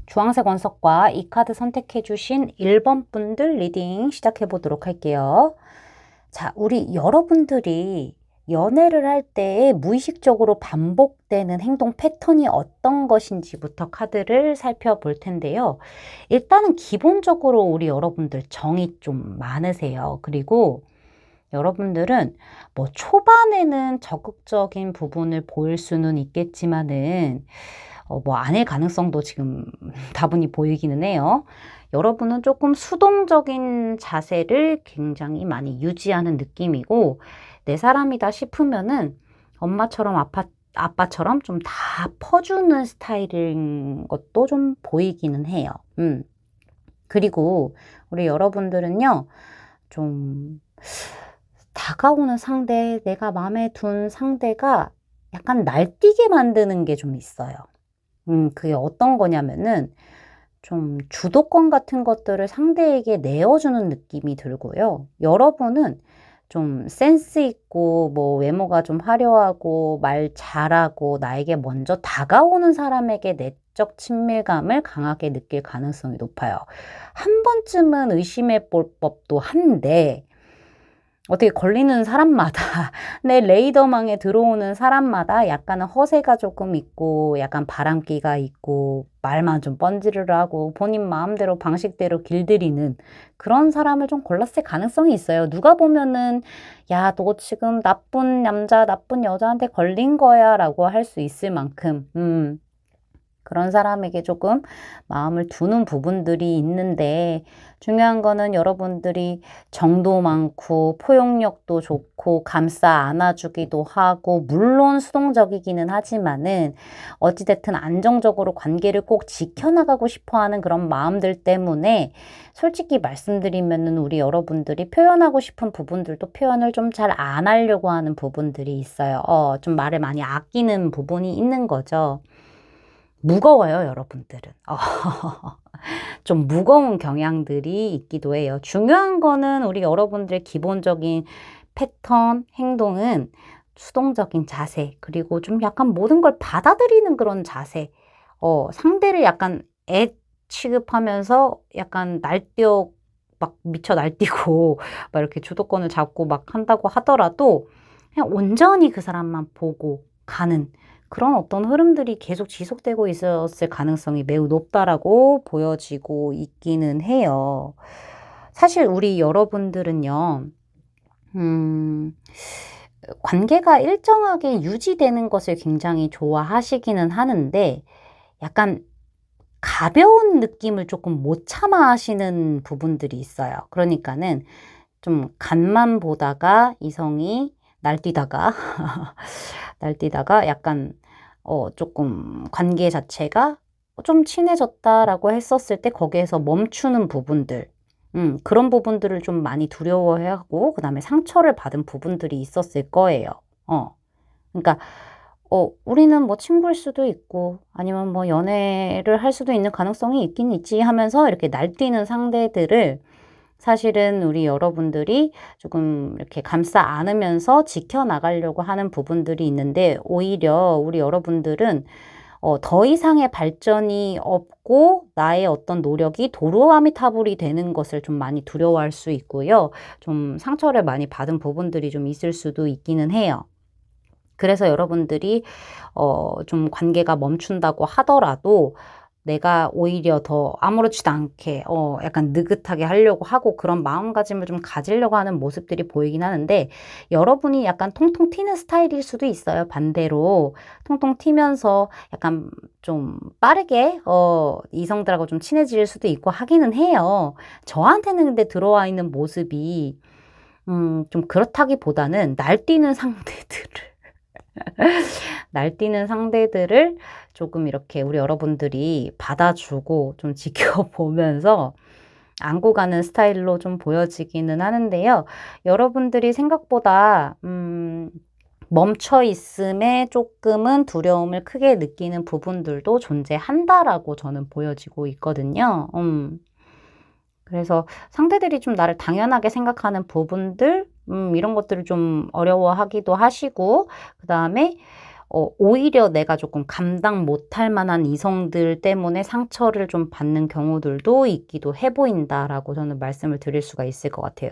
주황색 원석과 이 카드 선택해 주신 1번 분들 리딩 시작해 보도록 할게요. 자, 우리 여러분들이 연애를 할 때 무의식적으로 반복되는 행동 패턴이 어떤 것인지부터 카드를 살펴볼 텐데요. 일단은 기본적으로 우리 여러분들 정이 좀 많으세요. 그리고 여러분들은 뭐 초반에는 적극적인 부분을 보일 수는 있겠지만은 뭐 아닐 가능성도 지금 다분히 보이기는 해요. 여러분은 조금 수동적인 자세를 굉장히 많이 유지하는 느낌이고, 내 사람이다 싶으면은 엄마처럼 아빠처럼 좀 다 퍼주는 스타일인 것도 좀 보이기는 해요. 그리고 우리 여러분들은요, 좀 다가오는 상대, 내가 마음에 둔 상대가 약간 날뛰게 만드는 게 좀 있어요. 그게 어떤 거냐면은 좀 주도권 같은 것들을 상대에게 내어주는 느낌이 들고요. 여러분은 좀 센스 있고 뭐 외모가 좀 화려하고 말 잘하고 나에게 먼저 다가오는 사람에게 내적 친밀감을 강하게 느낄 가능성이 높아요. 한 번쯤은 의심해 볼 법도 한데, 어떻게 걸리는 사람마다 내 레이더망에 들어오는 사람마다 약간은 허세가 조금 있고 약간 바람기가 있고 말만 좀 뻔지르르 하고 본인 마음대로 방식대로 길들이는 그런 사람을 좀 골랐을 가능성이 있어요. 누가 보면은 야, 너 지금 나쁜 남자, 나쁜 여자한테 걸린 거야 라고 할 수 있을 만큼 그런 사람에게 조금 마음을 두는 부분들이 있는데, 중요한 거는 여러분들이 정도 많고 포용력도 좋고 감싸 안아주기도 하고 물론 수동적이기는 하지만은 어찌됐든 안정적으로 관계를 꼭 지켜나가고 싶어하는 그런 마음들 때문에 솔직히 말씀드리면은 우리 여러분들이 표현하고 싶은 부분들도 표현을 좀 잘 안 하려고 하는 부분들이 있어요. 좀 말을 많이 아끼는 부분이 있는 거죠. 무거워요, 여러분들은. 좀 무거운 경향들이 있기도 해요. 중요한 거는 우리 여러분들의 기본적인 패턴, 행동은 수동적인 자세, 그리고 좀 약간 모든 걸 받아들이는 그런 자세, 상대를 약간 애 취급하면서 약간 날뛰어, 막 미쳐 날뛰고, 막 이렇게 주도권을 잡고 막 한다고 하더라도 그냥 온전히 그 사람만 보고 가는 그런 어떤 흐름들이 계속 지속되고 있었을 가능성이 매우 높다라고 보여지고 있기는 해요. 사실 우리 여러분들은요, 관계가 일정하게 유지되는 것을 굉장히 좋아하시기는 하는데, 약간 가벼운 느낌을 조금 못 참아 하시는 부분들이 있어요. 그러니까는 좀 간만 보다가 이성이 날뛰다가 날뛰다가 약간 조금 관계 자체가 좀 친해졌다라고 했었을 때 거기에서 멈추는 부분들, 그런 부분들을 좀 많이 두려워하고 그다음에 상처를 받은 부분들이 있었을 거예요. 그러니까 우리는 뭐 친구일 수도 있고 아니면 뭐 연애를 할 수도 있는 가능성이 있긴 있지 하면서 이렇게 날뛰는 상대들을 사실은 우리 여러분들이 조금 이렇게 감싸 안으면서 지켜나가려고 하는 부분들이 있는데, 오히려 우리 여러분들은 더 이상의 발전이 없고 나의 어떤 노력이 도루아미타불이 되는 것을 좀 많이 두려워할 수 있고요. 좀 상처를 많이 받은 부분들이 좀 있을 수도 있기는 해요. 그래서 여러분들이 좀 관계가 멈춘다고 하더라도 내가 오히려 더 아무렇지도 않게 약간 느긋하게 하려고 하고 그런 마음가짐을 좀 가지려고 하는 모습들이 보이긴 하는데 여러분이 약간 통통 튀는 스타일일 수도 있어요. 반대로 통통 튀면서 약간 좀 빠르게 이성들하고 좀 친해질 수도 있고 하기는 해요. 저한테는 근데 들어와 있는 모습이 좀 그렇다기보다는 날뛰는 상대들을 날뛰는 상대들을 조금 이렇게 우리 여러분들이 받아주고 좀 지켜보면서 안고 가는 스타일로 좀 보여지기는 하는데요. 여러분들이 생각보다 멈춰 있음에 조금은 두려움을 크게 느끼는 부분들도 존재한다라고 저는 보여지고 있거든요. 그래서 상대들이 좀 나를 당연하게 생각하는 부분들, 이런 것들을 좀 어려워하기도 하시고, 그 다음에 오히려 내가 조금 감당 못할 만한 이성들 때문에 상처를 좀 받는 경우들도 있기도 해 보인다라고 저는 말씀을 드릴 수가 있을 것 같아요.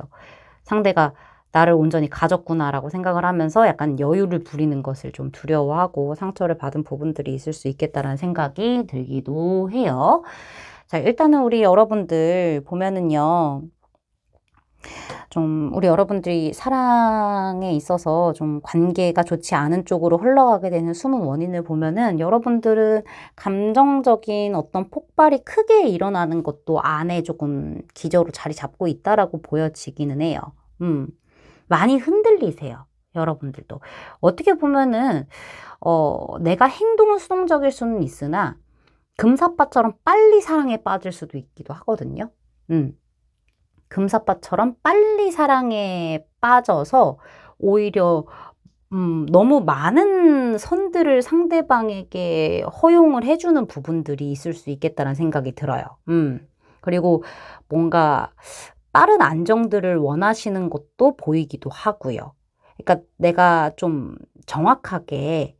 상대가 나를 온전히 가졌구나라고 생각을 하면서 약간 여유를 부리는 것을 좀 두려워하고 상처를 받은 부분들이 있을 수 있겠다라는 생각이 들기도 해요. 자, 일단은 우리 여러분들 보면은요. 좀 우리 여러분들이 사랑에 있어서 좀 관계가 좋지 않은 쪽으로 흘러가게 되는 숨은 원인을 보면은 여러분들은 감정적인 어떤 폭발이 크게 일어나는 것도 안에 조금 기저로 자리 잡고 있다라고 보여지기는 해요. 많이 흔들리세요. 여러분들도. 어떻게 보면은 내가 행동은 수동적일 수는 있으나 금사빠처럼 빨리 사랑에 빠질 수도 있기도 하거든요. 금사빠처럼 빨리 사랑에 빠져서 오히려 너무 많은 선들을 상대방에게 허용을 해주는 부분들이 있을 수 있겠다는 생각이 들어요. 그리고 뭔가 빠른 안정들을 원하시는 것도 보이기도 하고요. 그러니까 내가 좀 정확하게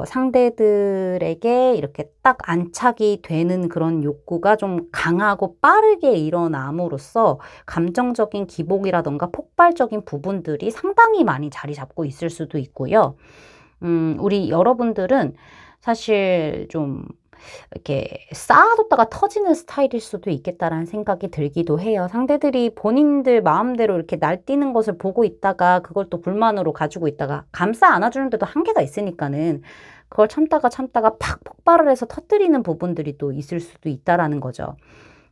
상대들에게 이렇게 딱 안착이 되는 그런 욕구가 좀 강하고 빠르게 일어남으로써 감정적인 기복이라던가 폭발적인 부분들이 상당히 많이 자리 잡고 있을 수도 있고요. 우리 여러분들은 사실 좀 이렇게 쌓아뒀다가 터지는 스타일일 수도 있겠다라는 생각이 들기도 해요. 상대들이 본인들 마음대로 이렇게 날뛰는 것을 보고 있다가 그걸 또 불만으로 가지고 있다가 감싸 안아주는데도 한계가 있으니까는 그걸 참다가 팍 폭발을 해서 터뜨리는 부분들이 또 있을 수도 있다라는 거죠.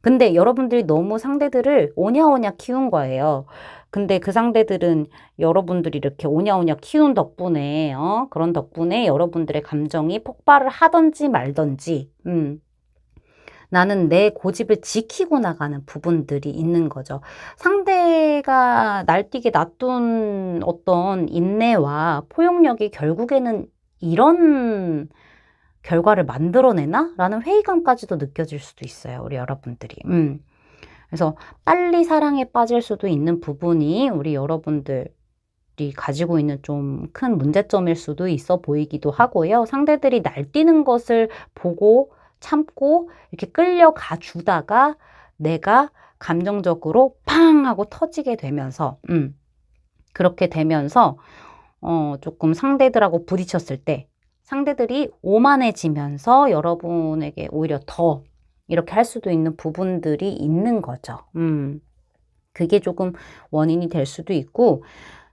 근데 여러분들이 너무 상대들을 오냐오냐 키운 거예요. 근데 그 상대들은 여러분들이 이렇게 오냐오냐 키운 덕분에, 그런 덕분에 여러분들의 감정이 폭발을 하든지 말든지, 나는 내 고집을 지키고 나가는 부분들이 있는 거죠. 상대가 날뛰게 놔둔 어떤 인내와 포용력이 결국에는 이런 결과를 만들어내나? 라는 회의감까지도 느껴질 수도 있어요. 우리 여러분들이. 그래서 빨리 사랑에 빠질 수도 있는 부분이 우리 여러분들이 가지고 있는 좀 큰 문제점일 수도 있어 보이기도 하고요. 상대들이 날뛰는 것을 보고 참고 이렇게 끌려가 주다가 내가 감정적으로 팡 하고 터지게 되면서 그렇게 되면서 조금 상대들하고 부딪혔을 때 상대들이 오만해지면서 여러분에게 오히려 더 이렇게 할 수도 있는 부분들이 있는 거죠. 그게 조금 원인이 될 수도 있고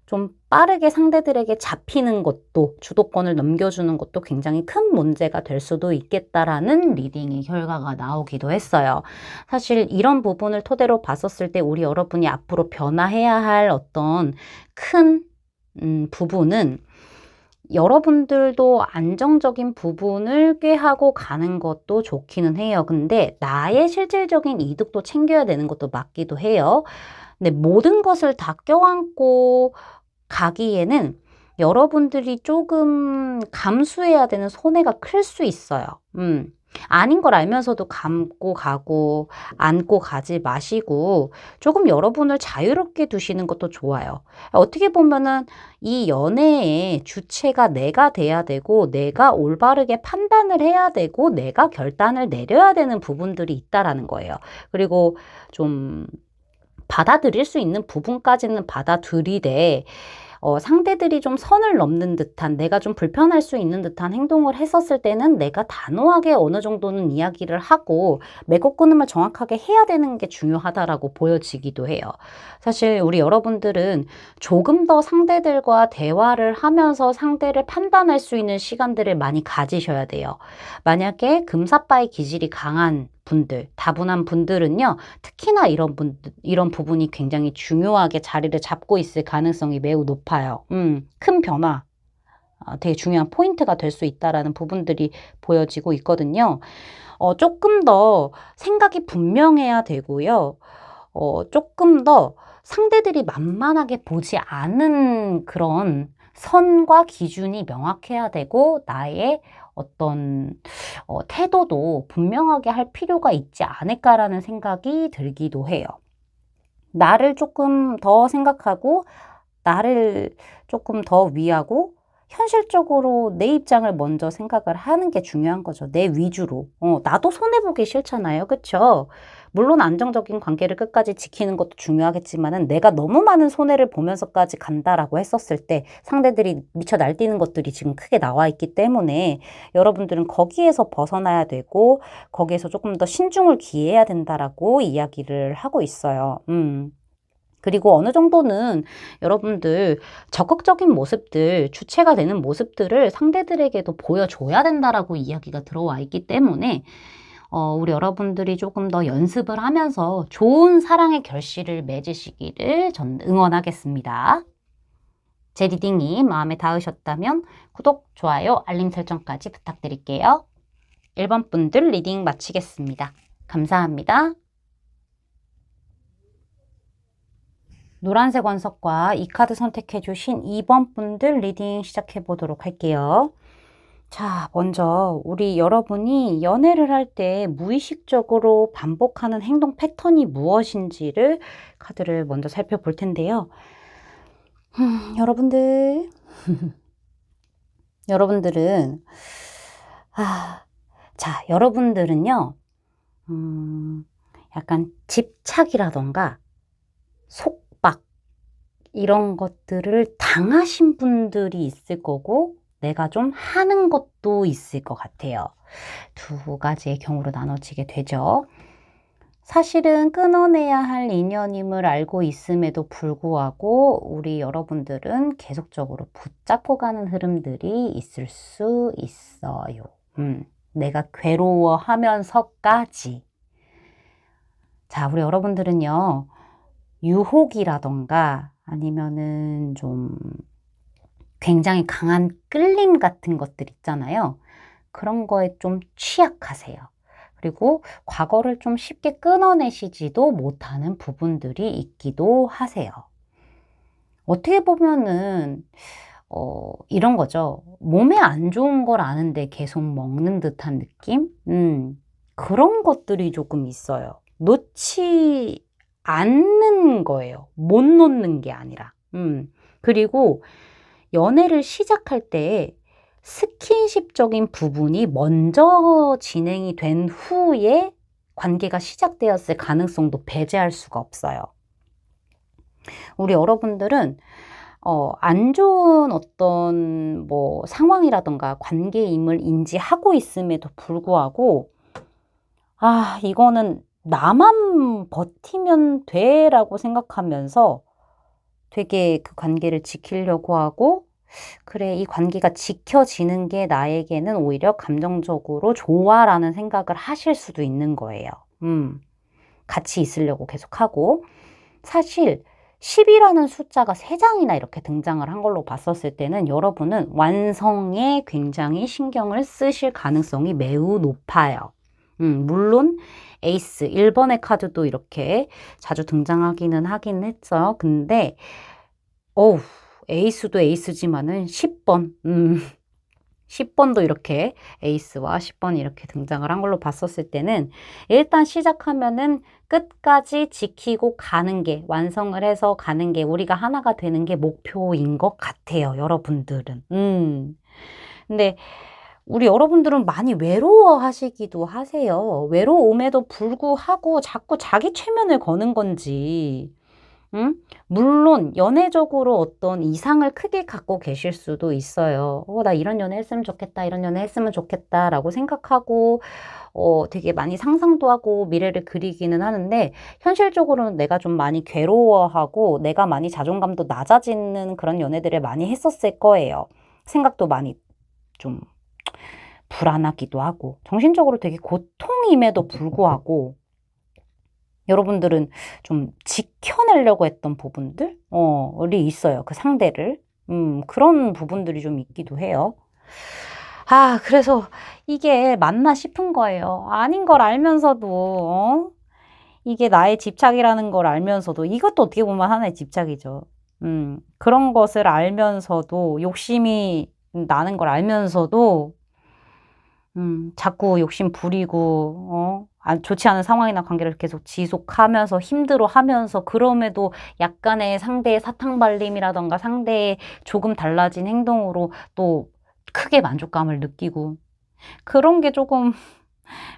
좀 빠르게 상대들에게 잡히는 것도 주도권을 넘겨주는 것도 굉장히 큰 문제가 될 수도 있겠다라는 리딩의 결과가 나오기도 했어요. 사실 이런 부분을 토대로 봤었을 때 우리 여러분이 앞으로 변화해야 할 어떤 큰 부분은 여러분들도 안정적인 부분을 꾀하고 가는 것도 좋기는 해요. 근데 나의 실질적인 이득도 챙겨야 되는 것도 맞기도 해요. 근데 모든 것을 다 껴안고 가기에는 여러분들이 조금 감수해야 되는 손해가 클 수 있어요. 아닌 걸 알면서도 감고 가고 안고 가지 마시고 조금 여러분을 자유롭게 두시는 것도 좋아요. 어떻게 보면은 이 연애의 주체가 내가 돼야 되고 내가 올바르게 판단을 해야 되고 내가 결단을 내려야 되는 부분들이 있다라는 거예요. 그리고 좀 받아들일 수 있는 부분까지는 받아들이되 상대들이 좀 선을 넘는 듯한 내가 좀 불편할 수 있는 듯한 행동을 했었을 때는 내가 단호하게 어느 정도는 이야기를 하고 매고 끊음을 정확하게 해야 되는 게 중요하다라고 보여지기도 해요. 사실 우리 여러분들은 조금 더 상대들과 대화를 하면서 상대를 판단할 수 있는 시간들을 많이 가지셔야 돼요. 만약에 금사빠의 기질이 강한 분들, 다분한 분들은요, 특히나 이런 부분이 굉장히 중요하게 자리를 잡고 있을 가능성이 매우 높아요. 큰 변화, 되게 중요한 포인트가 될 수 있다라는 부분들이 보여지고 있거든요. 조금 더 생각이 분명해야 되고요. 조금 더 상대들이 만만하게 보지 않은 그런 선과 기준이 명확해야 되고, 나의 어떤 태도도 분명하게 할 필요가 있지 않을까라는 생각이 들기도 해요. 나를 조금 더 생각하고 나를 조금 더 위하고 현실적으로 내 입장을 먼저 생각을 하는 게 중요한 거죠. 내 위주로. 나도 손해보기 싫잖아요. 그쵸? 물론 안정적인 관계를 끝까지 지키는 것도 중요하겠지만은 내가 너무 많은 손해를 보면서까지 간다라고 했었을 때 상대들이 미쳐 날뛰는 것들이 지금 크게 나와 있기 때문에 여러분들은 거기에서 벗어나야 되고 거기에서 조금 더 신중을 기해야 된다라고 이야기를 하고 있어요. 그리고 어느 정도는 여러분들 적극적인 모습들, 주체가 되는 모습들을 상대들에게도 보여줘야 된다라고 이야기가 들어와 있기 때문에 우리 여러분들이 조금 더 연습을 하면서 좋은 사랑의 결실을 맺으시기를 전 응원하겠습니다. 제 리딩이 마음에 닿으셨다면 구독, 좋아요, 알림 설정까지 부탁드릴게요. 1번 분들 리딩 마치겠습니다. 감사합니다. 노란색 원석과 이 카드 선택해 주신 2번 분들 리딩 시작해 보도록 할게요. 자, 먼저 우리 여러분이 연애를 할 때 무의식적으로 반복하는 행동 패턴이 무엇인지를 카드를 먼저 살펴볼 텐데요. 여러분들, 여러분들은, 자, 여러분들은요, 약간 집착이라던가 속박, 이런 것들을 당하신 분들이 있을 거고, 내가 좀 하는 것도 있을 것 같아요. 두 가지의 경우로 나눠지게 되죠. 사실은 끊어내야 할 인연임을 알고 있음에도 불구하고 우리 여러분들은 계속적으로 붙잡고 가는 흐름들이 있을 수 있어요. 내가 괴로워하면서까지. 자, 우리 여러분들은요, 유혹이라던가 아니면은 좀 굉장히 강한 끌림 같은 것들 있잖아요. 그런 거에 좀 취약하세요. 그리고 과거를 좀 쉽게 끊어내시지도 못하는 부분들이 있기도 하세요. 어떻게 보면은 이런 거죠. 몸에 안 좋은 걸 아는데 계속 먹는 듯한 느낌? 그런 것들이 조금 있어요. 놓지 않는 거예요. 못 놓는 게 아니라. 그리고 연애를 시작할 때 스킨십적인 부분이 먼저 진행이 된 후에 관계가 시작되었을 가능성도 배제할 수가 없어요. 우리 여러분들은 안 좋은 어떤 뭐 상황이라던가 관계임을 인지하고 있음에도 불구하고 이거는 나만 버티면 돼 라고 생각하면서 되게 그 관계를 지키려고 하고 그래, 이 관계가 지켜지는 게 나에게는 오히려 감정적으로 좋아라는 생각을 하실 수도 있는 거예요. 같이 있으려고 계속하고. 사실 10이라는 숫자가 3장이나 이렇게 등장을 한 걸로 봤었을 때는 여러분은 완성에 굉장히 신경을 쓰실 가능성이 매우 높아요. 물론 에이스, 1번의 카드도 이렇게 자주 등장하기는 하긴 했죠. 근데 에이스도 에이스지만은 10번. 10번도 이렇게 에이스와 10번이 이렇게 등장을 한 걸로 봤었을 때는 일단 시작하면은 끝까지 지키고 가는 게, 완성을 해서 가는 게, 우리가 하나가 되는 게 목표인 것 같아요, 여러분들은. 근데 우리 여러분들은 많이 외로워하시기도 하세요. 외로움에도 불구하고 자꾸 자기 최면을 거는 건지, 응? 물론 연애적으로 어떤 이상을 크게 갖고 계실 수도 있어요. 나 이런 연애 했으면 좋겠다, 이런 연애 했으면 좋겠다 라고 생각하고 되게 많이 상상도 하고 미래를 그리기는 하는데, 현실적으로는 내가 좀 많이 괴로워하고 내가 많이 자존감도 낮아지는 그런 연애들을 많이 했었을 거예요. 생각도 많이 좀 불안하기도 하고 정신적으로 되게 고통임에도 불구하고 여러분들은 좀 지켜내려고 했던 부분들? 이 있어요. 그 상대를. 그런 부분들이 좀 있기도 해요. 그래서 이게 맞나 싶은 거예요. 아닌 걸 알면서도, 이게 나의 집착이라는 걸 알면서도, 이것도 어떻게 보면 하나의 집착이죠. 그런 것을 알면서도, 욕심이 나는 걸 알면서도, 자꾸 욕심 부리고, 좋지 않은 상황이나 관계를 계속 지속하면서 힘들어 하면서 그럼에도 약간의 상대의 사탕발림이라던가 상대의 조금 달라진 행동으로 또 크게 만족감을 느끼고 그런 게 조금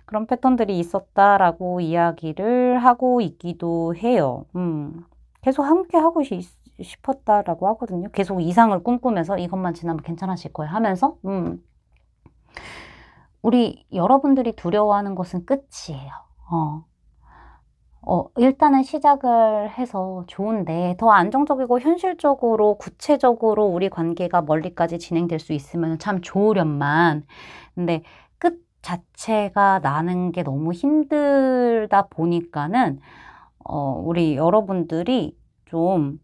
그런 패턴들이 있었다라고 이야기를 하고 있기도 해요. 계속 함께 하고 싶었다라고 하거든요. 계속 이상을 꿈꾸면서 이것만 지나면 괜찮아질 거야 하면서, 우리 여러분들이 두려워하는 것은 끝이에요. 일단은 시작을 해서 좋은데 더 안정적이고 현실적으로 구체적으로 우리 관계가 멀리까지 진행될 수 있으면 참 좋으련만, 근데 끝 자체가 나는 게 너무 힘들다 보니까는 우리 여러분들이 좀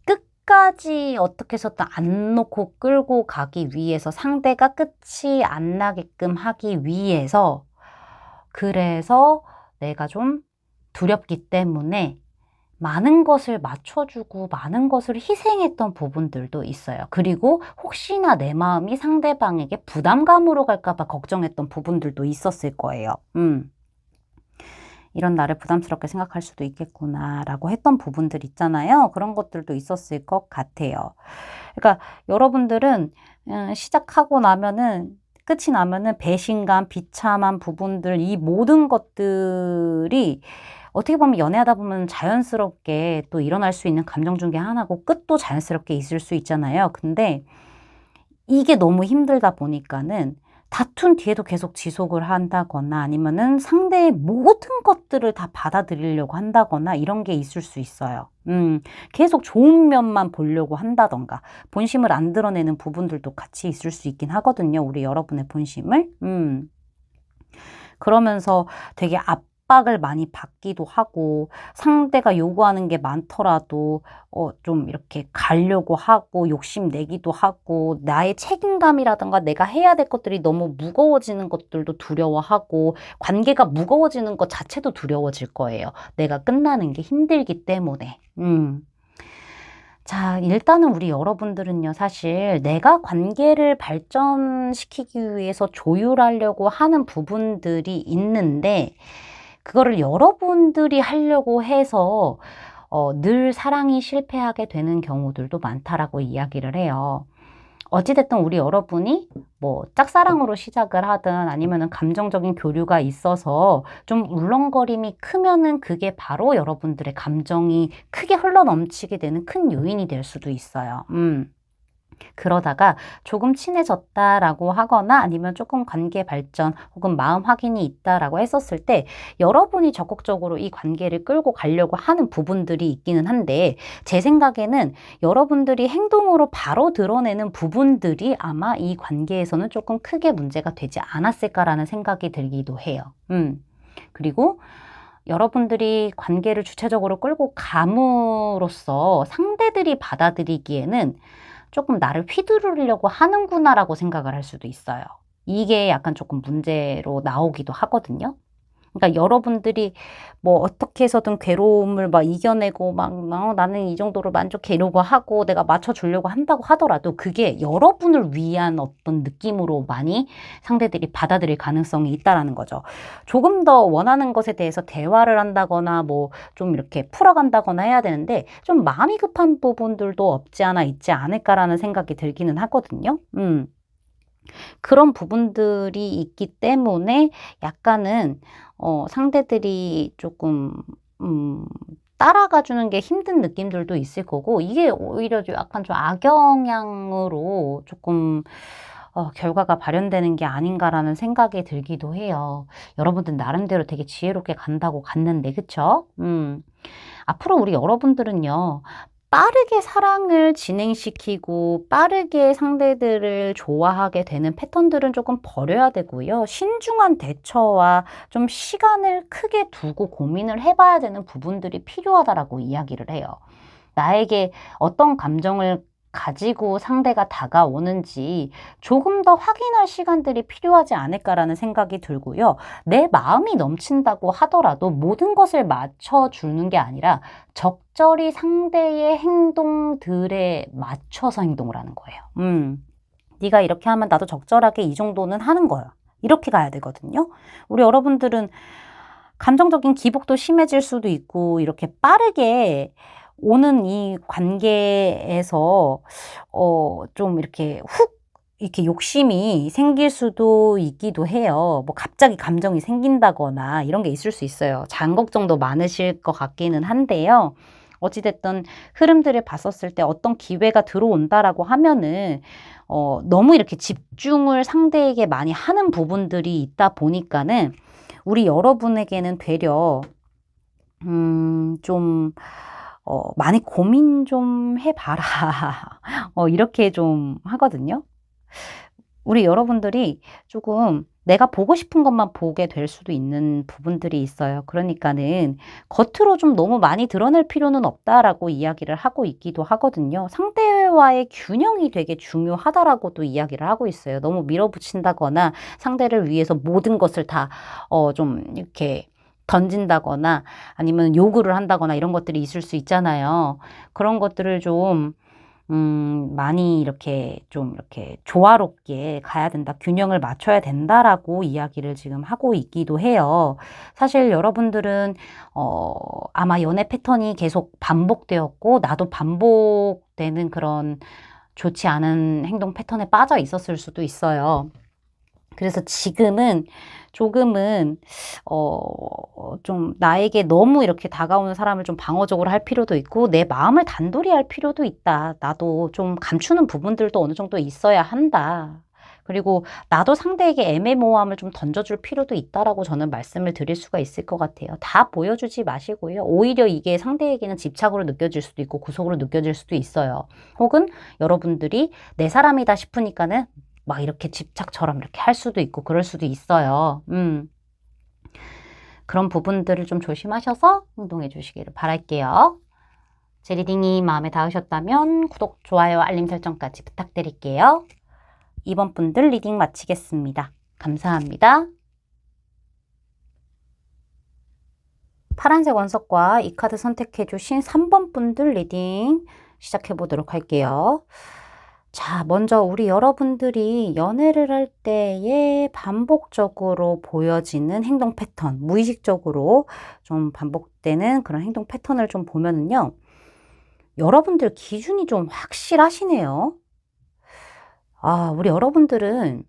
끝까지 어떻게 해서든 안 놓고 끌고 가기 위해서, 상대가 끝이 안 나게끔 하기 위해서, 그래서 내가 좀 두렵기 때문에 많은 것을 맞춰주고 많은 것을 희생했던 부분들도 있어요. 그리고 혹시나 내 마음이 상대방에게 부담감으로 갈까 봐 걱정했던 부분들도 있었을 거예요. 이런 나를 부담스럽게 생각할 수도 있겠구나라고 했던 부분들 있잖아요. 그런 것들도 있었을 것 같아요. 그러니까 여러분들은 시작하고 나면은, 끝이 나면은 배신감, 비참한 부분들, 이 모든 것들이 어떻게 보면 연애하다 보면 자연스럽게 또 일어날 수 있는 감정 중에 하나고, 끝도 자연스럽게 있을 수 있잖아요. 근데 이게 너무 힘들다 보니까는 다툰 뒤에도 계속 지속을 한다거나 아니면은 상대의 모든 것들을 다 받아들이려고 한다거나 이런 게 있을 수 있어요. 계속 좋은 면만 보려고 한다던가 본심을 안 드러내는 부분들도 같이 있을 수 있긴 하거든요. 우리 여러분의 본심을. 그러면서 되게 압박을 많이 받기도 하고, 상대가 요구하는 게 많더라도 좀 이렇게 가려고 하고 욕심내기도 하고, 나의 책임감이라든가 내가 해야 될 것들이 너무 무거워지는 것들도 두려워하고, 관계가 무거워지는 것 자체도 두려워질 거예요. 내가 끝나는 게 힘들기 때문에. 자, 일단은 우리 여러분들은요, 사실 내가 관계를 발전시키기 위해서 조율하려고 하는 부분들이 있는데, 그거를 여러분들이 하려고 해서 늘 사랑이 실패하게 되는 경우들도 많다라고 이야기를 해요. 어찌됐든 우리 여러분이 뭐 짝사랑으로 시작을 하든 아니면은 감정적인 교류가 있어서 좀 울렁거림이 크면은 그게 바로 여러분들의 감정이 크게 흘러넘치게 되는 큰 요인이 될 수도 있어요. 그러다가 조금 친해졌다라고 하거나 아니면 조금 관계 발전 혹은 마음 확인이 있다라고 했었을 때 여러분이 적극적으로 이 관계를 끌고 가려고 하는 부분들이 있기는 한데, 제 생각에는 여러분들이 행동으로 바로 드러내는 부분들이 아마 이 관계에서는 조금 크게 문제가 되지 않았을까라는 생각이 들기도 해요. 그리고 여러분들이 관계를 주체적으로 끌고 감으로써 상대들이 받아들이기에는 조금 나를 휘두르려고 하는구나라고 생각을 할 수도 있어요. 이게 약간 조금 문제로 나오기도 하거든요. 그러니까 여러분들이 뭐 어떻게 해서든 괴로움을 막 이겨내고 막 나는 이 정도로 만족해 이러고 하고 내가 맞춰주려고 한다고 하더라도 그게 여러분을 위한 어떤 느낌으로 많이 상대들이 받아들일 가능성이 있다라는 거죠. 조금 더 원하는 것에 대해서 대화를 한다거나 뭐 좀 이렇게 풀어간다거나 해야 되는데 좀 마음이 급한 부분들도 없지 않아 있지 않을까라는 생각이 들기는 하거든요. 그런 부분들이 있기 때문에 약간은 상대들이 조금 따라가 주는 게 힘든 느낌들도 있을 거고 이게 오히려 좀 약간 좀 악영향으로 조금 결과가 발현되는 게 아닌가라는 생각이 들기도 해요. 여러분들 나름대로 되게 지혜롭게 간다고 갔는데 그쵸? 앞으로 우리 여러분들은요. 빠르게 사랑을 진행시키고 빠르게 상대들을 좋아하게 되는 패턴들은 조금 버려야 되고요. 신중한 대처와 좀 시간을 크게 두고 고민을 해봐야 되는 부분들이 필요하다라고 이야기를 해요. 나에게 어떤 감정을 가지고 상대가 다가오는지 조금 더 확인할 시간들이 필요하지 않을까라는 생각이 들고요. 내 마음이 넘친다고 하더라도 모든 것을 맞춰주는 게 아니라 적절히 상대의 행동들에 맞춰서 행동을 하는 거예요. 네가 이렇게 하면 나도 적절하게 이 정도는 하는 거야. 이렇게 가야 되거든요. 우리 여러분들은 감정적인 기복도 심해질 수도 있고 이렇게 빠르게 오는 이 관계에서 좀 이렇게 훅 이렇게 욕심이 생길 수도 있기도 해요. 뭐 갑자기 감정이 생긴다거나 이런 게 있을 수 있어요. 장 걱정도 많으실 것 같기는 한데요. 어찌됐든 흐름들을 봤었을 때 어떤 기회가 들어온다라고 하면은 너무 이렇게 집중을 상대에게 많이 하는 부분들이 있다 보니까는 우리 여러분에게는 되려 좀 많이 고민 좀 해봐라. 이렇게 좀 하거든요. 우리 여러분들이 조금 내가 보고 싶은 것만 보게 될 수도 있는 부분들이 있어요. 그러니까는 겉으로 좀 너무 많이 드러낼 필요는 없다라고 이야기를 하고 있기도 하거든요. 상대와의 균형이 되게 중요하다라고도 이야기를 하고 있어요. 너무 밀어붙인다거나 상대를 위해서 모든 것을 다 좀 이렇게 던진다거나 아니면 요구를 한다거나 이런 것들이 있을 수 있잖아요. 그런 것들을 좀 많이 이렇게 좀 이렇게 조화롭게 가야 된다. 균형을 맞춰야 된다라고 이야기를 지금 하고 있기도 해요. 사실 여러분들은, 아마 연애 패턴이 계속 반복되었고, 나도 반복되는 그런 좋지 않은 행동 패턴에 빠져 있었을 수도 있어요. 그래서 지금은 조금은 좀 나에게 너무 이렇게 다가오는 사람을 좀 방어적으로 할 필요도 있고 내 마음을 단돌이 할 필요도 있다. 나도 좀 감추는 부분들도 어느 정도 있어야 한다. 그리고 나도 상대에게 애매모호함을 좀 던져줄 필요도 있다라고 저는 말씀을 드릴 수가 있을 것 같아요. 다 보여주지 마시고요. 오히려 이게 상대에게는 집착으로 느껴질 수도 있고 구속으로 느껴질 수도 있어요. 혹은 여러분들이 내 사람이다 싶으니까는 막 이렇게 집착처럼 이렇게 할 수도 있고 그럴 수도 있어요. 그런 부분들을 좀 조심하셔서 행동해 주시기를 바랄게요. 제 리딩이 마음에 닿으셨다면 구독, 좋아요, 알림 설정까지 부탁드릴게요. 이번 분들 리딩 마치겠습니다. 감사합니다. 파란색 원석과 이 카드 선택해 주신 3번 분들 리딩 시작해 보도록 할게요. 자, 먼저 우리 여러분들이 연애를 할 때에 반복적으로 보여지는 행동 패턴, 무의식적으로 좀 반복되는 그런 행동 패턴을 좀 보면은요, 여러분들 기준이 좀 확실하시네요. 우리 여러분들은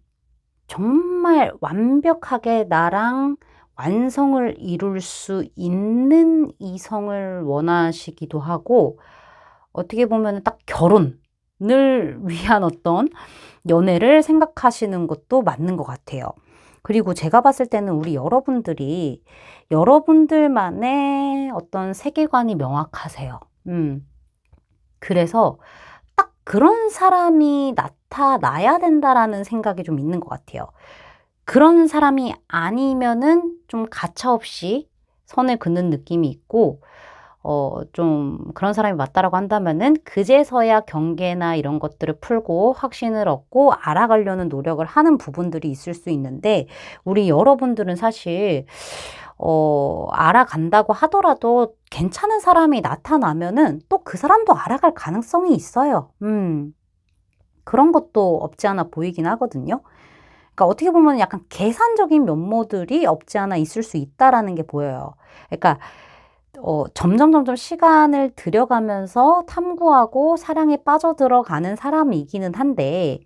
정말 완벽하게 나랑 완성을 이룰 수 있는 이성을 원하시기도 하고, 어떻게 보면 딱 결혼을 위한 어떤 연애를 생각하시는 것도 맞는 것 같아요. 그리고 제가 봤을 때는 우리 여러분들이 여러분들만의 어떤 세계관이 명확하세요. 그래서 딱 그런 사람이 나타나야 된다라는 생각이 좀 있는 것 같아요. 그런 사람이 아니면은 좀 가차없이 선을 긋는 느낌이 있고, 좀 그런 사람이 맞다라고 한다면은 그제서야 경계나 이런 것들을 풀고 확신을 얻고 알아가려는 노력을 하는 부분들이 있을 수 있는데, 우리 여러분들은 사실, 알아간다고 하더라도 괜찮은 사람이 나타나면은 또 그 사람도 알아갈 가능성이 있어요. 그런 것도 없지 않아 보이긴 하거든요. 그러니까 어떻게 보면 약간 계산적인 면모들이 없지 않아 있을 수 있다라는 게 보여요. 그러니까 점점 시간을 들여가면서 탐구하고 사랑에 빠져들어가는 사람이기는 한데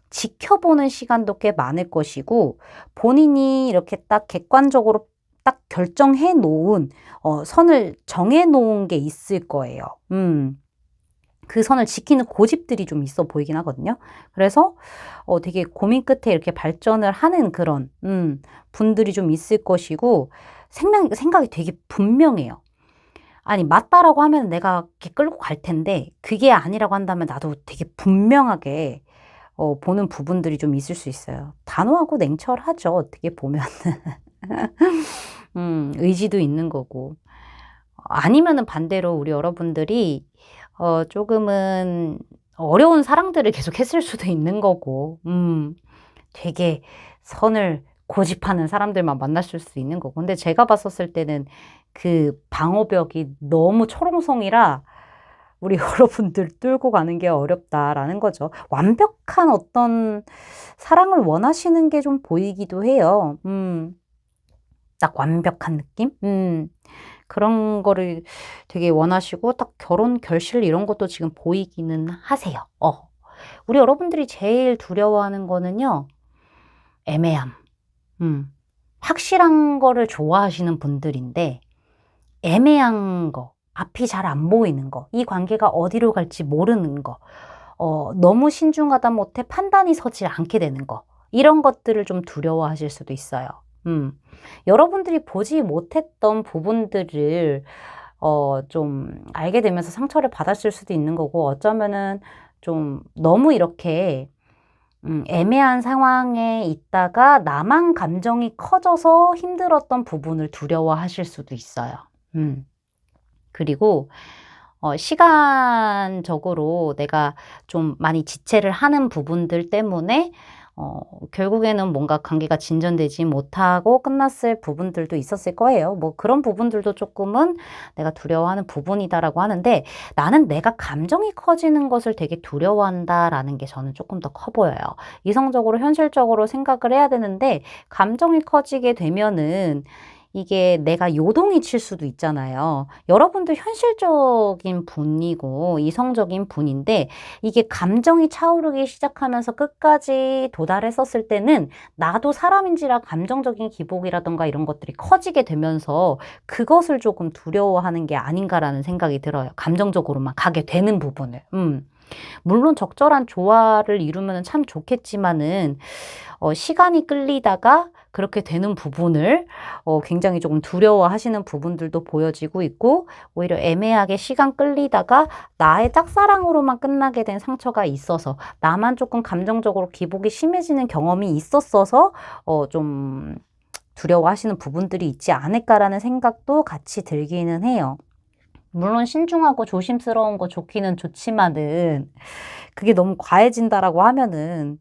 지켜보는 시간도 꽤 많을 것이고 본인이 이렇게 딱 객관적으로 딱 결정해 놓은 선을 정해 놓은 게 있을 거예요. 그 선을 지키는 고집들이 좀 있어 보이긴 하거든요. 그래서 되게 고민 끝에 이렇게 발전을 하는 그런 분들이 좀 있을 것이고 생각이 되게 분명해요. 아니 맞다라고 하면 내가 이렇게 끌고 갈 텐데 그게 아니라고 한다면 나도 되게 분명하게 보는 부분들이 좀 있을 수 있어요. 단호하고 냉철하죠. 어떻게 보면. 의지도 있는 거고. 아니면은 반대로 우리 여러분들이 조금은 어려운 사랑들을 계속 했을 수도 있는 거고, 되게 선을 고집하는 사람들만 만났을 수도 있는 거고. 근데 제가 봤었을 때는 그 방어벽이 너무 초롱성이라 우리 여러분들 뚫고 가는 게 어렵다라는 거죠. 완벽한 어떤 사랑을 원하시는 게 좀 보이기도 해요. 딱 완벽한 느낌? 그런 거를 되게 원하시고 딱 결혼 결실 이런 것도 지금 보이기는 하세요. 우리 여러분들이 제일 두려워하는 거는요. 애매함. 확실한 거를 좋아하시는 분들인데 애매한 거, 앞이 잘 안 보이는 거, 이 관계가 어디로 갈지 모르는 거, 너무 신중하다 못해 판단이 서지 않게 되는 거, 이런 것들을 좀 두려워하실 수도 있어요. 여러분들이 보지 못했던 부분들을 좀 알게 되면서 상처를 받았을 수도 있는 거고, 어쩌면은 좀 너무 이렇게 애매한 상황에 있다가 나만 감정이 커져서 힘들었던 부분을 두려워하실 수도 있어요. 그리고 시간적으로 내가 좀 많이 지체를 하는 부분들 때문에 결국에는 뭔가 관계가 진전되지 못하고 끝났을 부분들도 있었을 거예요. 뭐 그런 부분들도 조금은 내가 두려워하는 부분이다라고 하는데 나는 내가 감정이 커지는 것을 되게 두려워한다라는 게 저는 조금 더 커 보여요. 이성적으로 현실적으로 생각을 해야 되는데 감정이 커지게 되면은 이게 내가 요동이 칠 수도 있잖아요. 여러분도 현실적인 분이고 이성적인 분인데 이게 감정이 차오르기 시작하면서 끝까지 도달했었을 때는 나도 사람인지라 감정적인 기복이라던가 이런 것들이 커지게 되면서 그것을 조금 두려워하는 게 아닌가라는 생각이 들어요. 감정적으로만 가게 되는 부분을. 물론 적절한 조화를 이루면 참 좋겠지만은 시간이 끌리다가 그렇게 되는 부분을 굉장히 조금 두려워하시는 부분들도 보여지고 있고 오히려 애매하게 시간 끌리다가 나의 짝사랑으로만 끝나게 된 상처가 있어서 나만 조금 감정적으로 기복이 심해지는 경험이 있었어서 좀 두려워하시는 부분들이 있지 않을까라는 생각도 같이 들기는 해요. 물론 신중하고 조심스러운 거 좋기는 좋지만은 그게 너무 과해진다라고 하면은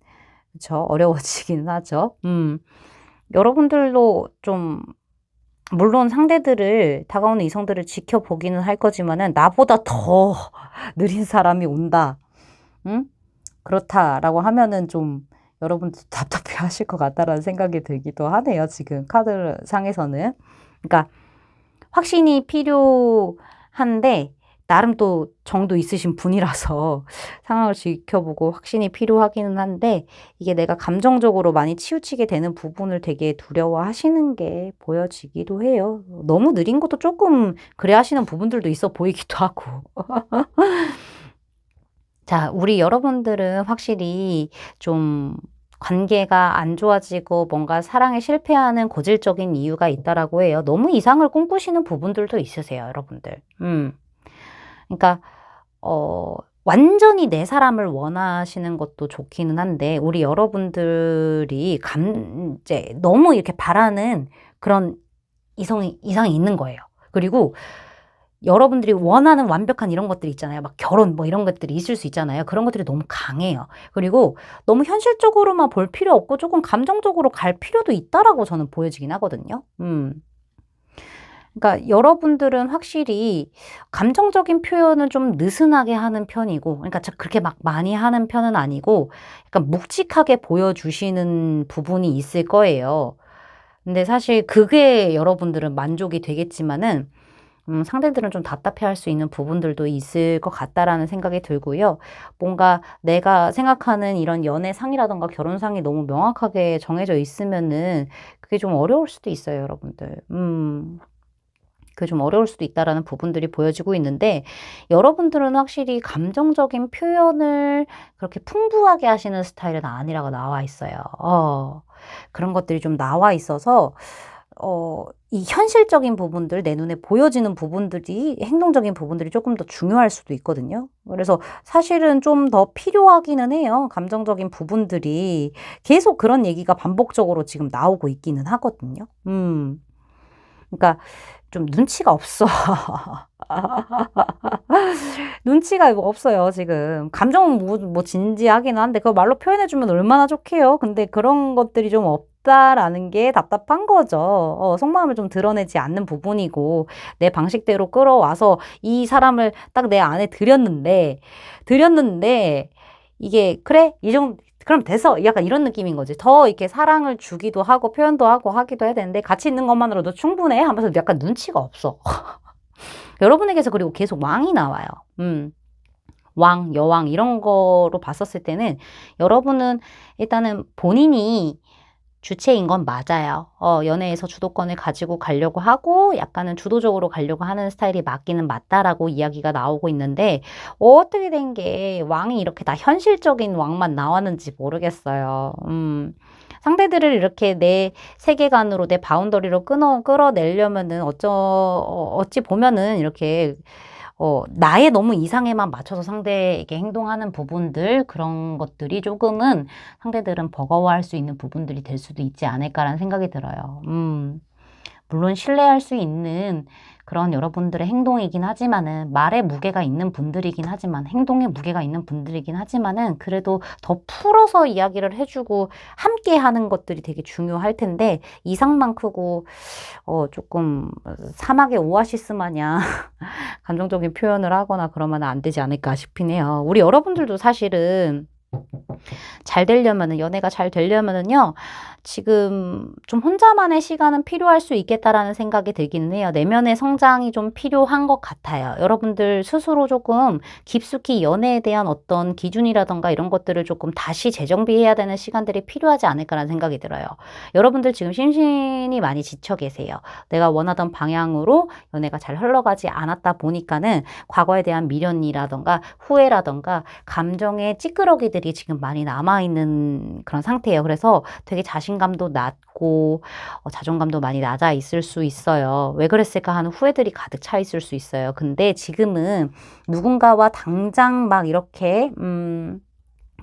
그쵸 어려워지기는 하죠. 여러분들도 좀 물론 상대들을 다가오는 이성들을 지켜보기는 할 거지만은 나보다 더 느린 사람이 온다. 그렇다라고 하면은 좀 여러분들 답답해 하실 것 같다라는 생각이 들기도 하네요. 지금 카드상에서는. 그러니까 확신이 필요한데 나름 또 정도 있으신 분이라서 상황을 지켜보고 확신이 필요하기는 한데 이게 내가 감정적으로 많이 치우치게 되는 부분을 되게 두려워하시는 게 보여지기도 해요. 너무 느린 것도 조금 그래 하시는 부분들도 있어 보이기도 하고. 자, 우리 여러분들은 확실히 좀 관계가 안 좋아지고 뭔가 사랑에 실패하는 고질적인 이유가 있다라고 해요. 너무 이상을 꿈꾸시는 부분들도 있으세요, 여러분들. 그러니까 완전히 내 사람을 원하시는 것도 좋기는 한데 우리 여러분들이 이제 너무 이렇게 바라는 그런 이상이 있는 거예요. 그리고 여러분들이 원하는 완벽한 이런 것들이 있잖아요. 막 결혼 뭐 이런 것들이 있을 수 있잖아요. 그런 것들이 너무 강해요. 그리고 너무 현실적으로만 볼 필요 없고 조금 감정적으로 갈 필요도 있다라고 저는 보여지긴 하거든요. 그러니까 여러분들은 확실히 감정적인 표현은 좀 느슨하게 하는 편이고, 그러니까 그렇게 막 많이 하는 편은 아니고, 약간 묵직하게 보여주시는 부분이 있을 거예요. 근데 사실 그게 여러분들은 만족이 되겠지만은, 상대들은 좀 답답해할 수 있는 부분들도 있을 것 같다라는 생각이 들고요. 뭔가 내가 생각하는 이런 연애상이라던가 결혼상이 너무 명확하게 정해져 있으면은 그게 좀 어려울 수도 있어요, 여러분들. 그게 좀 어려울 수도 있다라는 부분들이 보여지고 있는데, 여러분들은 확실히 감정적인 표현을 그렇게 풍부하게 하시는 스타일은 아니라고 나와 있어요. 그런 것들이 좀 나와 있어서, 이 현실적인 부분들, 내 눈에 보여지는 부분들이, 행동적인 부분들이 조금 더 중요할 수도 있거든요. 그래서 사실은 좀 더 필요하기는 해요. 감정적인 부분들이. 계속 그런 얘기가 반복적으로 지금 나오고 있기는 하거든요. 그러니까 좀 눈치가 없어. 눈치가 없어요, 지금. 감정은 뭐 진지하긴 한데, 그거 말로 표현해주면 얼마나 좋게요. 근데 그런 것들이 좀 없다라는 게 답답한 거죠. 속마음을 좀 드러내지 않는 부분이고, 내 방식대로 끌어와서 이 사람을 딱 내 안에 들였는데, 이게, 그래? 그럼 됐어. 약간 이런 느낌인 거지. 더 이렇게 사랑을 주기도 하고, 표현도 하고 하기도 해야 되는데, 같이 있는 것만으로도 충분해? 하면서 약간 눈치가 없어. 여러분에게서 그리고 계속 왕이 나와요. 왕, 여왕 이런 거로 봤었을 때는 여러분은 일단은 본인이 주체인 건 맞아요. 연애에서 주도권을 가지고 가려고 하고 약간은 주도적으로 가려고 하는 스타일이 맞기는 맞다라고 이야기가 나오고 있는데 어떻게 된 게 왕이 이렇게 다 현실적인 왕만 나왔는지 모르겠어요. 상대들을 이렇게 내 세계관으로 내 바운더리로 끌어내려면은 어찌 보면은 이렇게 나의 너무 이상에만 맞춰서 상대에게 행동하는 부분들, 그런 것들이 조금은 상대들은 버거워할 수 있는 부분들이 될 수도 있지 않을까라는 생각이 들어요. 물론 신뢰할 수 있는 그런 여러분들의 행동이긴 하지만은, 말에 무게가 있는 분들이긴 하지만, 행동에 무게가 있는 분들이긴 하지만은, 그래도 더 풀어서 이야기를 해주고 함께 하는 것들이 되게 중요할 텐데, 이상만 크고, 조금 사막의 오아시스 마냥 감정적인 표현을 하거나 그러면 안 되지 않을까 싶긴 해요. 우리 여러분들도 사실은 잘 되려면은, 연애가 잘 되려면은요, 지금 좀 혼자만의 시간은 필요할 수 있겠다라는 생각이 들기는 해요. 내면의 성장이 좀 필요한 것 같아요. 여러분들 스스로 조금 깊숙이 연애에 대한 어떤 기준이라던가 이런 것들을 조금 다시 재정비해야 되는 시간들이 필요하지 않을까라는 생각이 들어요. 여러분들 지금 심신이 많이 지쳐 계세요. 내가 원하던 방향으로 연애가 잘 흘러가지 않았다 보니까는 과거에 대한 미련이라던가 후회라던가 감정의 찌끄러기들이 지금 많이 남아있는 그런 상태예요. 그래서 되게 자신감도 낮고 자존감도 많이 낮아 있을 수 있어요. 왜 그랬을까 하는 후회들이 가득 차 있을 수 있어요. 근데 지금은 누군가와 당장 막 이렇게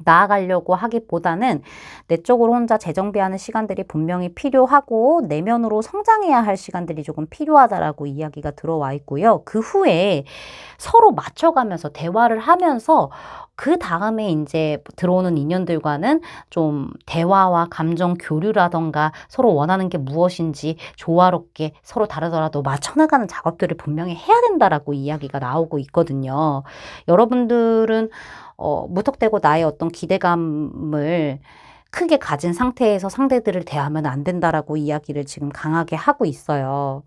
나아가려고 하기보다는 내적으로 혼자 재정비하는 시간들이 분명히 필요하고 내면으로 성장해야 할 시간들이 조금 필요하다라고 이야기가 들어와 있고요. 그 후에 서로 맞춰가면서 대화를 하면서 그 다음에 이제 들어오는 인연들과는 좀 대화와 감정 교류라던가 서로 원하는 게 무엇인지 조화롭게 서로 다르더라도 맞춰나가는 작업들을 분명히 해야 된다라고 이야기가 나오고 있거든요. 여러분들은 무턱대고 나의 어떤 기대감을 크게 가진 상태에서 상대들을 대하면 안 된다라고 이야기를 지금 강하게 하고 있어요.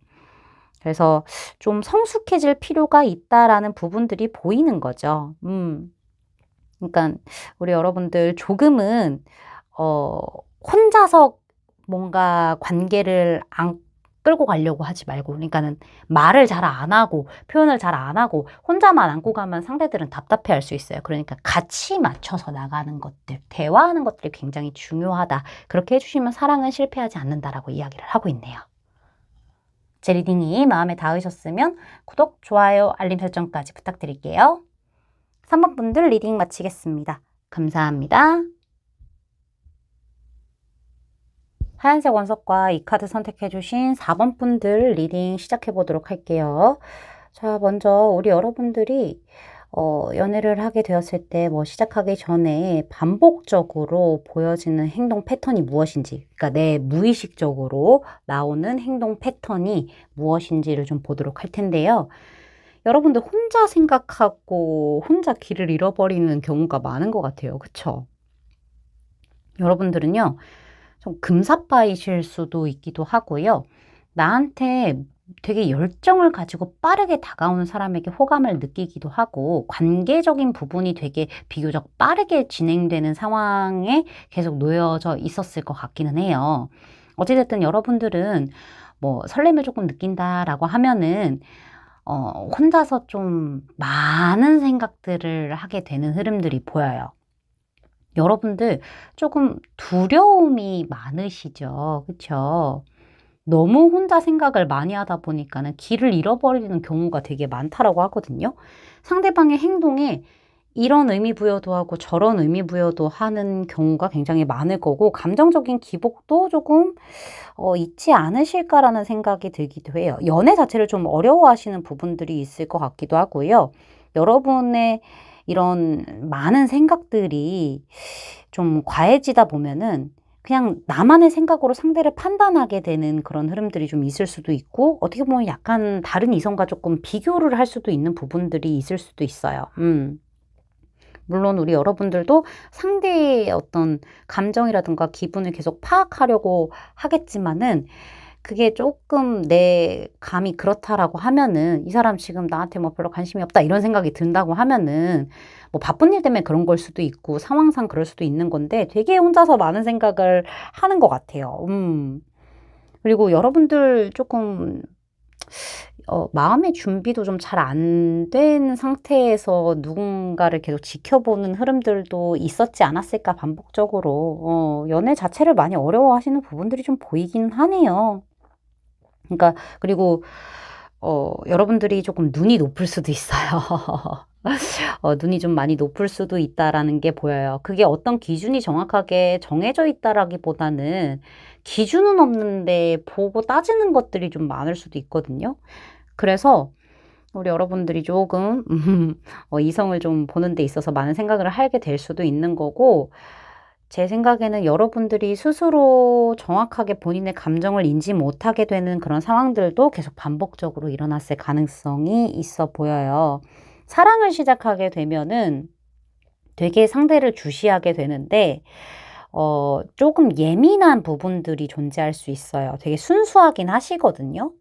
그래서 좀 성숙해질 필요가 있다라는 부분들이 보이는 거죠. 그러니까 우리 여러분들 조금은 혼자서 뭔가 관계를 안 끌고 가려고 하지 말고, 그러니까는 말을 잘 안 하고 표현을 잘 안 하고 혼자만 안고 가면 상대들은 답답해할 수 있어요. 그러니까 같이 맞춰서 나가는 것들, 대화하는 것들이 굉장히 중요하다. 그렇게 해주시면 사랑은 실패하지 않는다라고 이야기를 하고 있네요. 제 리딩이 마음에 닿으셨으면 구독, 좋아요, 알림 설정까지 부탁드릴게요. 3번 분들 리딩 마치겠습니다. 감사합니다. 하얀색 원석과 이 카드 선택해주신 4번 분들 리딩 시작해보도록 할게요. 자, 먼저 우리 여러분들이 연애를 하게 되었을 때 뭐 시작하기 전에 반복적으로 보여지는 행동 패턴이 무엇인지, 그러니까 내 무의식적으로 나오는 행동 패턴이 무엇인지를 좀 보도록 할 텐데요. 여러분들 혼자 생각하고 혼자 길을 잃어버리는 경우가 많은 것 같아요. 그쵸? 여러분들은요, 좀 금사빠이실 수도 있기도 하고요. 나한테 되게 열정을 가지고 빠르게 다가오는 사람에게 호감을 느끼기도 하고, 관계적인 부분이 되게 비교적 빠르게 진행되는 상황에 계속 놓여져 있었을 것 같기는 해요. 어찌됐든 여러분들은 뭐 설렘을 조금 느낀다라고 하면은 혼자서 좀 많은 생각들을 하게 되는 흐름들이 보여요. 여러분들 조금 두려움이 많으시죠? 그쵸? 너무 혼자 생각을 많이 하다 보니까는 길을 잃어버리는 경우가 되게 많다라고 하거든요. 상대방의 행동에 이런 의미 부여도 하고 저런 의미 부여도 하는 경우가 굉장히 많을 거고, 감정적인 기복도 조금 있지 않으실까라는 생각이 들기도 해요. 연애 자체를 좀 어려워하시는 부분들이 있을 것 같기도 하고요. 여러분의 이런 많은 생각들이 좀 과해지다 보면은 그냥 나만의 생각으로 상대를 판단하게 되는 그런 흐름들이 좀 있을 수도 있고, 어떻게 보면 약간 다른 이성과 조금 비교를 할 수도 있는 부분들이 있을 수도 있어요. 물론 우리 여러분들도 상대의 어떤 감정이라든가 기분을 계속 파악하려고 하겠지만은, 그게 조금 내 감이 그렇다라고 하면은, 이 사람 지금 나한테 뭐 별로 관심이 없다 이런 생각이 든다고 하면은, 뭐 바쁜 일 때문에 그런 걸 수도 있고 상황상 그럴 수도 있는 건데, 되게 혼자서 많은 생각을 하는 것 같아요. 그리고 여러분들 조금 마음의 준비도 좀 잘 안 된 상태에서 누군가를 계속 지켜보는 흐름들도 있었지 않았을까, 반복적으로. 연애 자체를 많이 어려워하시는 부분들이 좀 보이긴 하네요. 그러니까, 그리고, 여러분들이 조금 눈이 높을 수도 있어요. 눈이 좀 많이 높을 수도 있다라는 게 보여요. 그게 어떤 기준이 정확하게 정해져 있다라기보다는 기준은 없는데 보고 따지는 것들이 좀 많을 수도 있거든요. 그래서 우리 여러분들이 조금 이성을 좀 보는 데 있어서 많은 생각을 하게 될 수도 있는 거고, 제 생각에는 여러분들이 스스로 정확하게 본인의 감정을 인지 못하게 되는 그런 상황들도 계속 반복적으로 일어났을 가능성이 있어 보여요. 사랑을 시작하게 되면은 되게 상대를 주시하게 되는데, 조금 예민한 부분들이 존재할 수 있어요. 되게 순수하긴 하시거든요.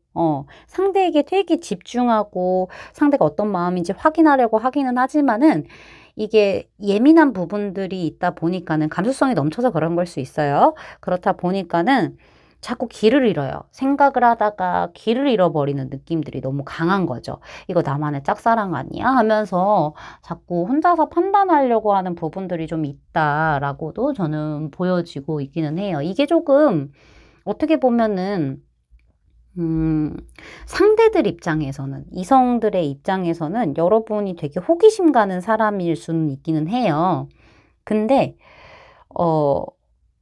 상대에게 되게 집중하고 상대가 어떤 마음인지 확인하려고 하기는 하지만은, 이게 예민한 부분들이 있다 보니까는 감수성이 넘쳐서 그런 걸 수 있어요. 그렇다 보니까는 자꾸 길을 잃어요. 생각을 하다가 길을 잃어버리는 느낌들이 너무 강한 거죠. 이거 나만의 짝사랑 아니야? 하면서 자꾸 혼자서 판단하려고 하는 부분들이 좀 있다라고도 저는 보여지고 있기는 해요. 이게 조금 어떻게 보면은 상대들 입장에서는, 이성들의 입장에서는 여러분이 되게 호기심 가는 사람일 수는 있기는 해요. 근데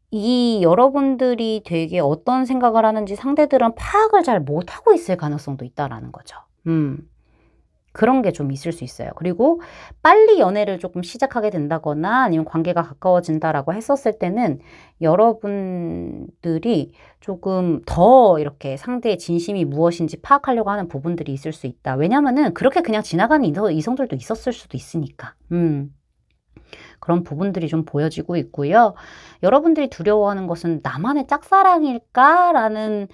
이 여러분들이 되게 어떤 생각을 하는지 상대들은 파악을 잘 못하고 있을 가능성도 있다라는 거죠. 그런 게 좀 있을 수 있어요. 그리고 빨리 연애를 조금 시작하게 된다거나 아니면 관계가 가까워진다라고 했었을 때는 여러분들이 조금 더 이렇게 상대의 진심이 무엇인지 파악하려고 하는 부분들이 있을 수 있다. 왜냐면은 그렇게 그냥 지나가는 이성들도 있었을 수도 있으니까. 그런 부분들이 좀 보여지고 있고요. 여러분들이 두려워하는 것은 나만의 짝사랑일까라는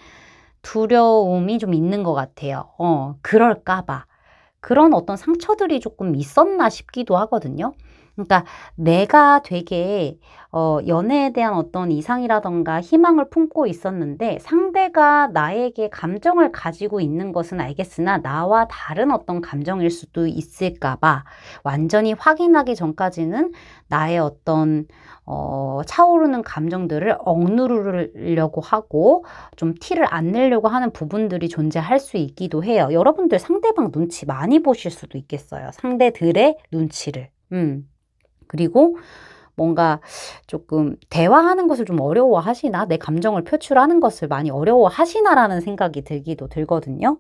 두려움이 좀 있는 것 같아요. 그럴까 봐. 그런 어떤 상처들이 조금 있었나 싶기도 하거든요. 그러니까 내가 되게 연애에 대한 어떤 이상이라던가 희망을 품고 있었는데, 상대가 나에게 감정을 가지고 있는 것은 알겠으나 나와 다른 어떤 감정일 수도 있을까 봐 완전히 확인하기 전까지는 나의 어떤 차오르는 감정들을 억누르려고 하고 좀 티를 안 내려고 하는 부분들이 존재할 수 있기도 해요. 여러분들 상대방 눈치 많이 보실 수도 있겠어요. 상대들의 눈치를. 그리고 뭔가 조금 대화하는 것을 좀 어려워하시나? 내 감정을 표출하는 것을 많이 어려워하시나라는 생각이 들기도 들거든요.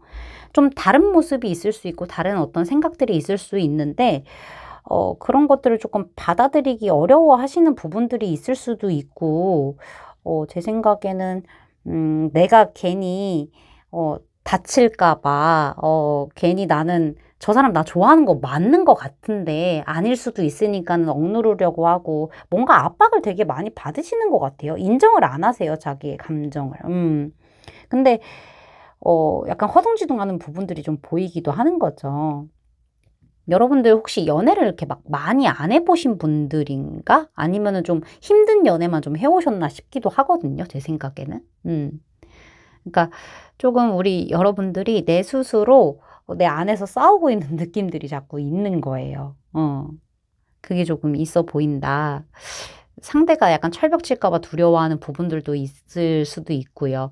좀 다른 모습이 있을 수 있고 다른 어떤 생각들이 있을 수 있는데 그런 것들을 조금 받아들이기 어려워하시는 부분들이 있을 수도 있고 제 생각에는 내가 괜히 다칠까 봐 괜히 나는 저 사람 나 좋아하는 거 맞는 것 같은데 아닐 수도 있으니까는 억누르려고 하고 뭔가 압박을 되게 많이 받으시는 것 같아요. 인정을 안 하세요, 자기의 감정을. 근데 약간 허둥지둥하는 부분들이 좀 보이기도 하는 거죠. 여러분들 혹시 연애를 이렇게 막 많이 안 해보신 분들인가? 아니면은 좀 힘든 연애만 좀 해오셨나 싶기도 하거든요, 제 생각에는. 그러니까 조금 우리 여러분들이 내 스스로 내 안에서 싸우고 있는 느낌들이 자꾸 있는 거예요. 그게 조금 있어 보인다. 상대가 약간 철벽 칠까 봐 두려워하는 부분들도 있을 수도 있고요.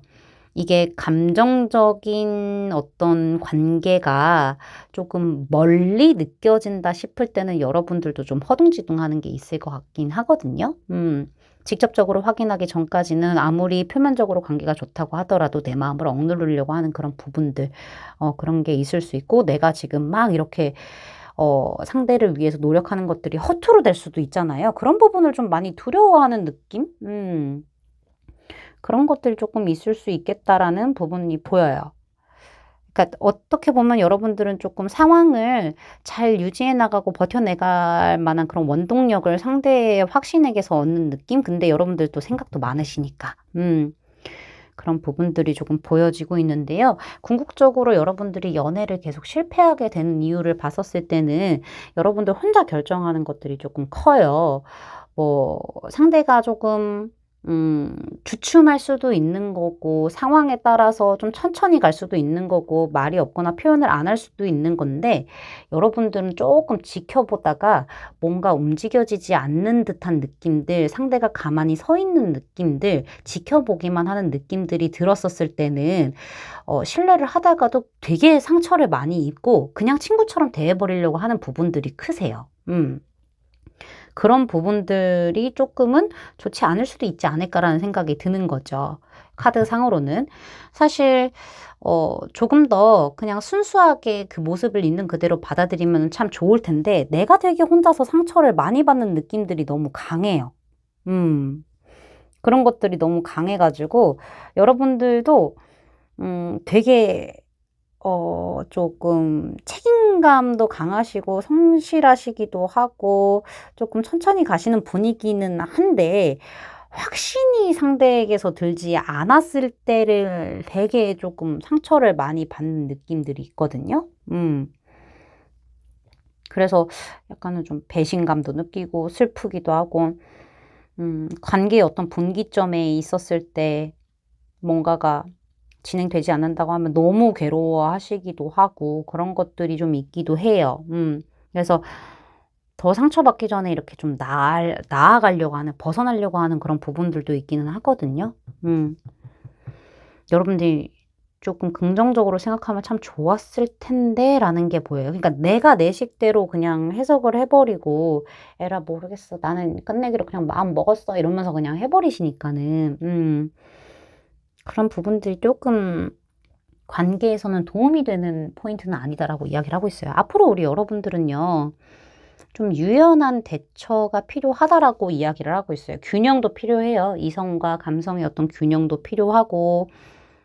이게 감정적인 어떤 관계가 조금 멀리 느껴진다 싶을 때는 여러분들도 좀 허둥지둥하는 게 있을 것 같긴 하거든요. 직접적으로 확인하기 전까지는 아무리 표면적으로 관계가 좋다고 하더라도 내 마음을 억누르려고 하는 그런 부분들, 그런 게 있을 수 있고, 내가 지금 막 이렇게 상대를 위해서 노력하는 것들이 허투루 될 수도 있잖아요. 그런 부분을 좀 많이 두려워하는 느낌? 그런 것들이 조금 있을 수 있겠다라는 부분이 보여요. 그러니까 어떻게 보면 여러분들은 조금 상황을 잘 유지해 나가고 버텨내갈 만한 그런 원동력을 상대의 확신에게서 얻는 느낌? 근데 여러분들도 생각도 많으시니까. 그런 부분들이 조금 보여지고 있는데요. 궁극적으로 여러분들이 연애를 계속 실패하게 되는 이유를 봤었을 때는 여러분들 혼자 결정하는 것들이 조금 커요. 상대가 조금 주춤할 수도 있는 거고, 상황에 따라서 좀 천천히 갈 수도 있는 거고, 말이 없거나 표현을 안 할 수도 있는 건데, 여러분들은 조금 지켜보다가 뭔가 움직여지지 않는 듯한 느낌들, 상대가 가만히 서 있는 느낌들, 지켜보기만 하는 느낌들이 들었었을 때는, 신뢰를 하다가도 되게 상처를 많이 입고, 그냥 친구처럼 대해버리려고 하는 부분들이 크세요. 그런 부분들이 조금은 좋지 않을 수도 있지 않을까라는 생각이 드는 거죠. 카드상으로는. 사실, 조금 더 그냥 순수하게 그 모습을 있는 그대로 받아들이면 참 좋을 텐데, 내가 되게 혼자서 상처를 많이 받는 느낌들이 너무 강해요. 그런 것들이 너무 강해가지고, 여러분들도, 되게 조금 책임감도 강하시고 성실하시기도 하고 조금 천천히 가시는 분위기는 한데 확신이 상대에게서 들지 않았을 때를 되게 조금 상처를 많이 받는 느낌들이 있거든요. 그래서 약간은 좀 배신감도 느끼고 슬프기도 하고 관계의 어떤 분기점에 있었을 때 뭔가가 진행되지 않는다고 하면 너무 괴로워하시기도 하고 그런 것들이 좀 있기도 해요. 그래서 더 상처받기 전에 이렇게 좀 나아가려고 하는, 벗어나려고 하는 그런 부분들도 있기는 하거든요. 여러분들이 조금 긍정적으로 생각하면 참 좋았을 텐데 라는 게 보여요. 그러니까 내가 내 식대로 그냥 해석을 해버리고 에라 모르겠어. 나는 끝내기로 그냥 마음 먹었어. 이러면서 그냥 해버리시니까는 그런 부분들이 조금 관계에서는 도움이 되는 포인트는 아니다라고 이야기를 하고 있어요. 앞으로 우리 여러분들은요, 좀 유연한 대처가 필요하다라고 이야기를 하고 있어요. 균형도 필요해요. 이성과 감성의 어떤 균형도 필요하고,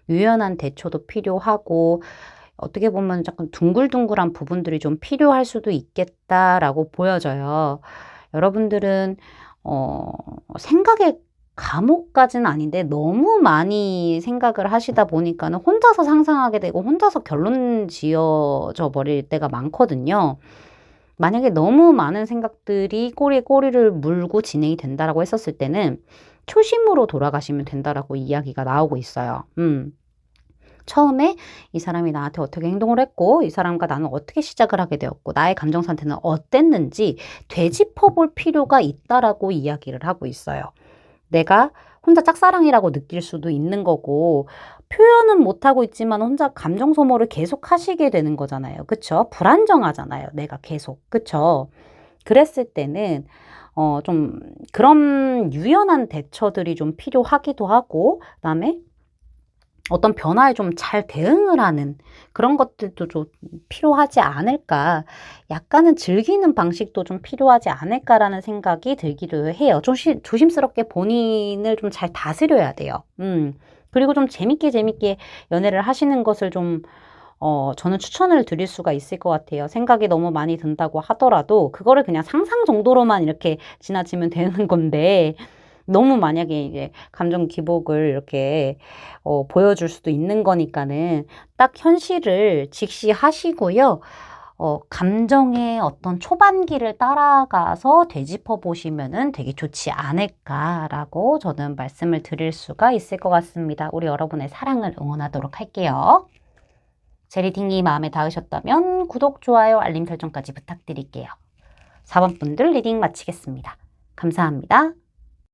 유연한 대처도 필요하고, 어떻게 보면 약간 둥글둥글한 부분들이 좀 필요할 수도 있겠다라고 보여져요. 여러분들은, 생각의 감옥까지는 아닌데 너무 많이 생각을 하시다 보니까는 혼자서 상상하게 되고 혼자서 결론 지어져 버릴 때가 많거든요. 만약에 너무 많은 생각들이 꼬리에 꼬리를 물고 진행이 된다라고 했었을 때는 초심으로 돌아가시면 된다라고 이야기가 나오고 있어요. 처음에 이 사람이 나한테 어떻게 행동을 했고 이 사람과 나는 어떻게 시작을 하게 되었고 나의 감정 상태는 어땠는지 되짚어 볼 필요가 있다라고 이야기를 하고 있어요. 내가 혼자 짝사랑이라고 느낄 수도 있는 거고 표현은 못하고 있지만 혼자 감정 소모를 계속 하시게 되는 거잖아요. 그쵸? 불안정하잖아요. 내가 계속. 그쵸? 그랬을 때는 좀 그런 유연한 대처들이 좀 필요하기도 하고, 그다음에 어떤 변화에 좀 잘 대응을 하는 그런 것들도 좀 필요하지 않을까. 약간은 즐기는 방식도 좀 필요하지 않을까라는 생각이 들기도 해요. 조심스럽게 본인을 좀 잘 다스려야 돼요. 그리고 좀 재밌게 연애를 하시는 것을 좀 저는 추천을 드릴 수가 있을 것 같아요. 생각이 너무 많이 든다고 하더라도 그거를 그냥 상상 정도로만 이렇게 지나치면 되는 건데, 너무 만약에 이제 감정 기복을 이렇게 보여줄 수도 있는 거니까는 딱 현실을 직시하시고요. 감정의 어떤 초반기를 따라가서 되짚어 보시면은 되게 좋지 않을까라고 저는 말씀을 드릴 수가 있을 것 같습니다. 우리 여러분의 사랑을 응원하도록 할게요. 제 리딩이 마음에 닿으셨다면 구독, 좋아요, 알림 설정까지 부탁드릴게요. 4번 분들 리딩 마치겠습니다. 감사합니다.